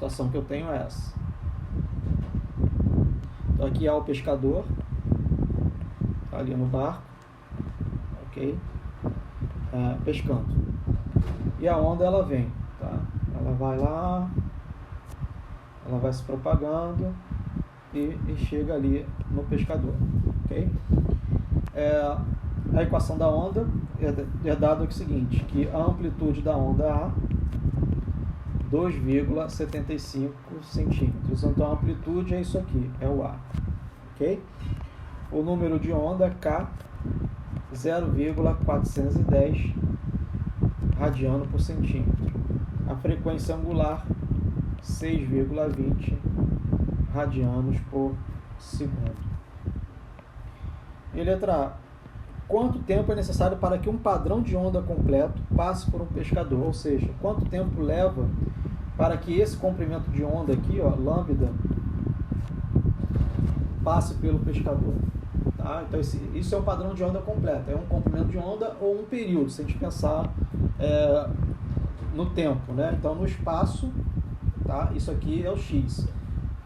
situação que eu tenho é essa. Então aqui há o pescador, tá ali no barco, ok? Pescando. E a onda ela vem, tá? Ela vai lá, ela vai se propagando e chega ali no pescador, ok? A equação da onda é dado o seguinte, que a amplitude da onda A 2,75 centímetros. Então a amplitude é isso aqui, é o A, ok? O número de onda K 0,410 radiano por centímetro. A frequência angular 6,20 radianos por segundo. E letra A. Quanto tempo é necessário para que um padrão de onda completo passe por um pescador? Ou seja, quanto tempo leva para que esse comprimento de onda aqui, ó, lambda, passe pelo pescador? Tá? Então isso é um padrão de onda completo. É um comprimento de onda ou um período, se a gente pensar no tempo, né? Então no espaço, tá? Isso aqui é o x.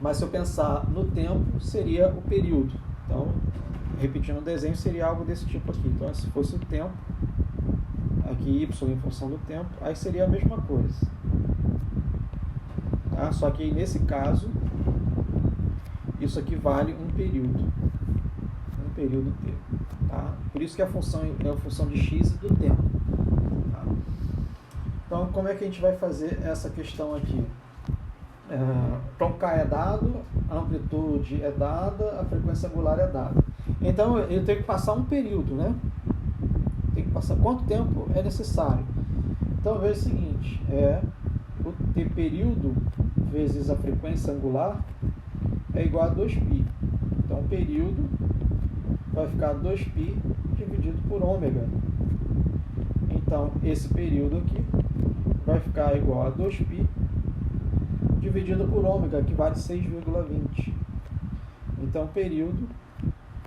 Mas se eu pensar no tempo, seria o período. Então, repetindo o desenho, seria algo desse tipo aqui. Então, se fosse o tempo, aqui y em função do tempo, aí seria a mesma coisa. Tá? Só que nesse caso, isso aqui vale um período. Um período t. Tá? Por isso que a função é a função de x e do tempo. Tá? Então, como é que a gente vai fazer essa questão aqui? Então, K é dado, a amplitude é dada, a frequência angular é dada. Então, eu tenho que passar um período, né? Tem que passar quanto tempo é necessário. Então, veja o seguinte, o t período vezes a frequência angular é igual a 2π. Então, o período vai ficar 2π dividido por ômega. Então, esse período aqui vai ficar igual a 2π dividido por ômega, que vale 6,20. Então, período,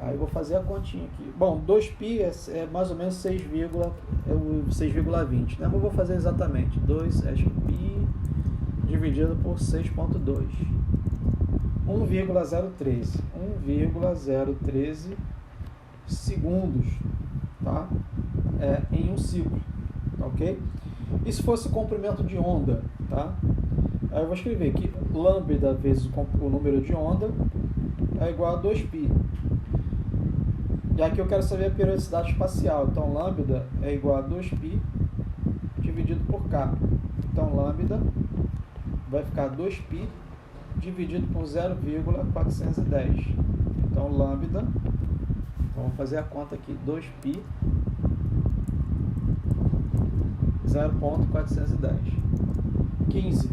aí eu vou fazer a continha aqui. Bom, 2π é mais ou menos 6,20, né? Mas eu vou fazer exatamente 2π dividido por 6,2. 1,013 segundos, tá? Em um ciclo, ok? E se fosse comprimento de onda, tá? Aí eu vou escrever que lambda vezes o número de onda é igual a 2π. E aqui eu quero saber a periodicidade espacial. Então, lambda é igual a 2π dividido por k. Então, lambda vai ficar 2π dividido por 0,410. Então, lambda, vamos fazer a conta aqui, 2π 0,410. 15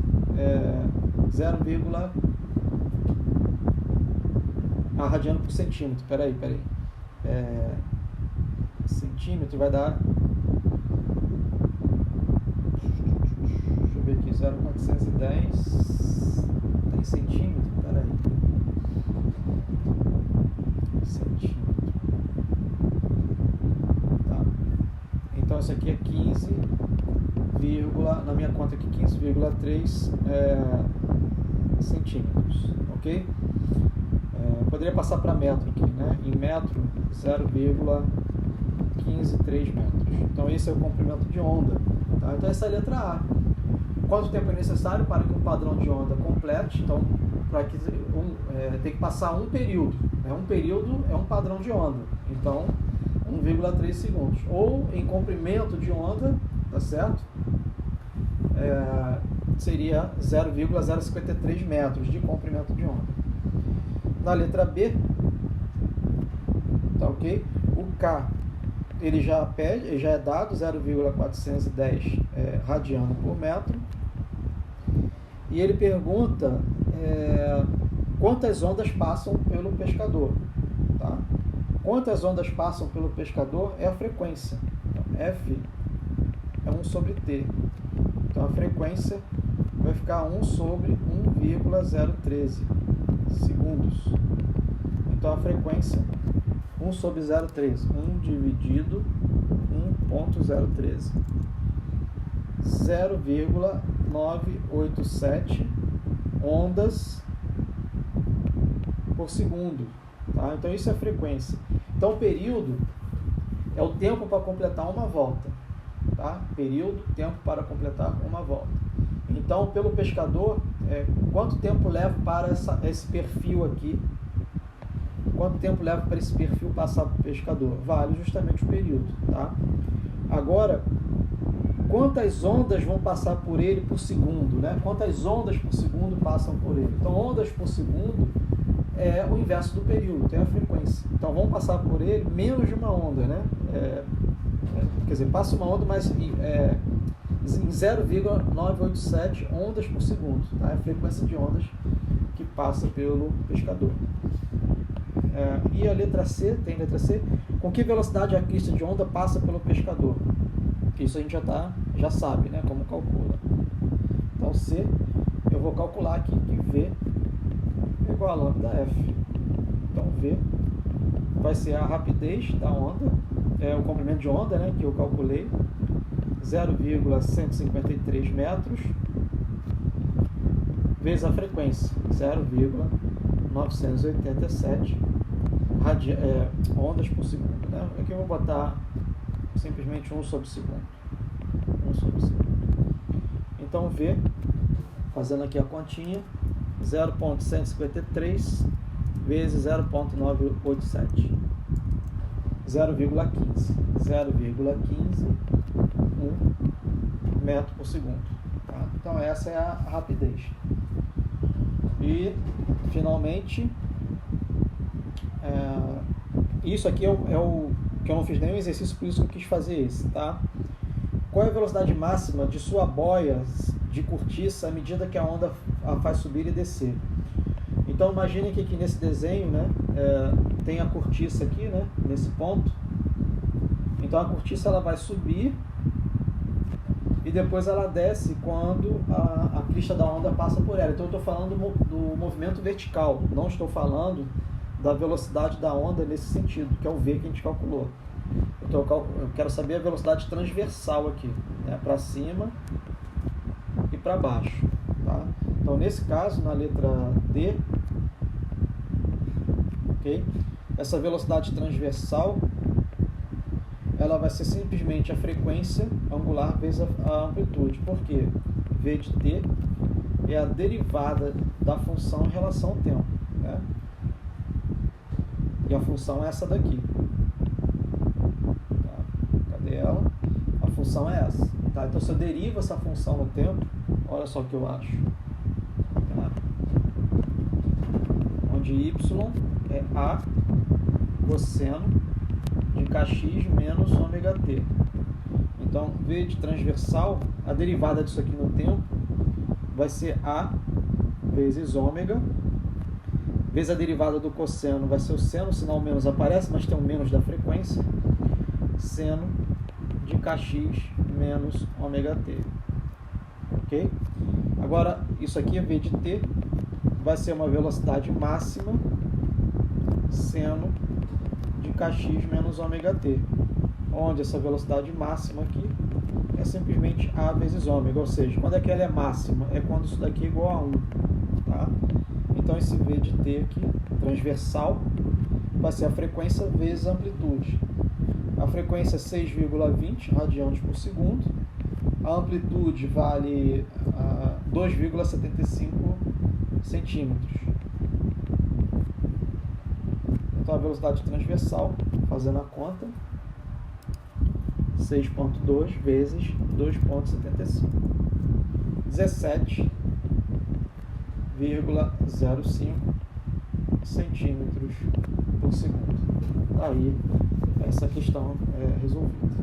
radiano por centímetro. Peraí. Centímetro vai dar, deixa eu ver aqui, 0,410 tem centímetro, peraí, centímetro, tá? Então isso aqui é 15, na minha conta aqui 15,3 centímetros, ok? Poderia passar para metro aqui, né? Em metro, 0,153 metros. Então esse é o comprimento de onda, tá? Então essa é a letra A. Quanto tempo é necessário para que um padrão de onda complete? Então, tem que passar um período, né? Um período é um padrão de onda. Então, 1,3 segundos. Ou em comprimento de onda, tá certo? Seria 0,053 metros de comprimento de onda. Na letra B, tá ok? O K, ele já é dado 0,410 radiano por metro. E ele pergunta quantas ondas passam pelo pescador, tá? Quantas ondas passam pelo pescador é a frequência. Então, F é 1 sobre T. Então, a frequência vai ficar 1 sobre 1,013 segundos. Então, a frequência 1 sobre 0,13. 1 dividido 1,013. 0,987 ondas por segundo. Tá? Então isso é a frequência. Então o período é o tempo para completar uma volta. Tá? Período, tempo para completar uma volta. Então, pelo pescador, quanto tempo leva para esse perfil aqui? Quanto tempo leva para esse perfil passar para o pescador? Vale justamente o período. Tá? Agora, quantas ondas vão passar por ele por segundo? Né? Quantas ondas por segundo passam por ele? Então, ondas por segundo é o inverso do período, tem a frequência. Então, vão passar por ele menos de uma onda. Né? Quer dizer, passa uma onda, mas em 0,987 ondas por segundo. Tá? É a frequência de ondas que passa pelo pescador. E a letra C, tem letra C, com que velocidade a crista de onda passa pelo pescador? Isso a gente já sabe, né, como calcula. Então C, eu vou calcular aqui que V é igual a lambda F. Então V vai ser a rapidez da onda, o comprimento de onda, né, que eu calculei, 0,153 metros, vezes a frequência, 0,987 ondas por segundo. Né? Aqui eu vou botar simplesmente 1 sobre segundo. 1 sobre segundo. Então V, fazendo aqui a continha, 0,153 vezes 0,987. 0,15. 0,15 metro por segundo. Tá? Então essa é a rapidez. E finalmente isso aqui é o que eu não fiz nenhum exercício, por isso que eu quis fazer esse, tá? Qual é a velocidade máxima de sua boia de cortiça à medida que a onda a faz subir e descer? Então imagine que aqui nesse desenho, né, tem a cortiça aqui, né, nesse ponto. Então a cortiça ela vai subir e depois ela desce quando a crista da onda passa por ela. Então eu estou falando do movimento vertical, não estou falando da velocidade da onda nesse sentido, que é o V que a gente calculou. Então eu quero saber a velocidade transversal aqui, né, para cima e para baixo. Tá? Então nesse caso, na letra D, okay, essa velocidade transversal ela vai ser simplesmente a frequência angular vezes a amplitude. Por quê? V de t é a derivada da função em relação ao tempo. Né? E a função é essa daqui. Tá? Cadê ela? A função é essa. Tá? Então, se eu derivo essa função no tempo, olha só o que eu acho. Tá? Onde y é a cosseno de kx menos ômega t. Então, V de transversal, a derivada disso aqui no tempo, vai ser a vezes ômega, vezes a derivada do cosseno, vai ser o seno, o sinal menos aparece, mas tem um menos da frequência, seno de kx menos ômega t. Ok? Agora, isso aqui é V de t, vai ser uma velocidade máxima, seno de kx menos ômega t, onde essa velocidade máxima aqui é simplesmente a vezes ômega, ou seja, quando é que ela é máxima? É quando isso daqui é igual a 1. Tá? Então esse V de t aqui, transversal, vai ser a frequência vezes a amplitude. A frequência é 6,20 radianos por segundo, a amplitude vale 2,75 centímetros. Então a velocidade transversal, fazendo a conta, 6,2 vezes 2,75. 17,05 centímetros por segundo. Aí, essa questão é resolvida.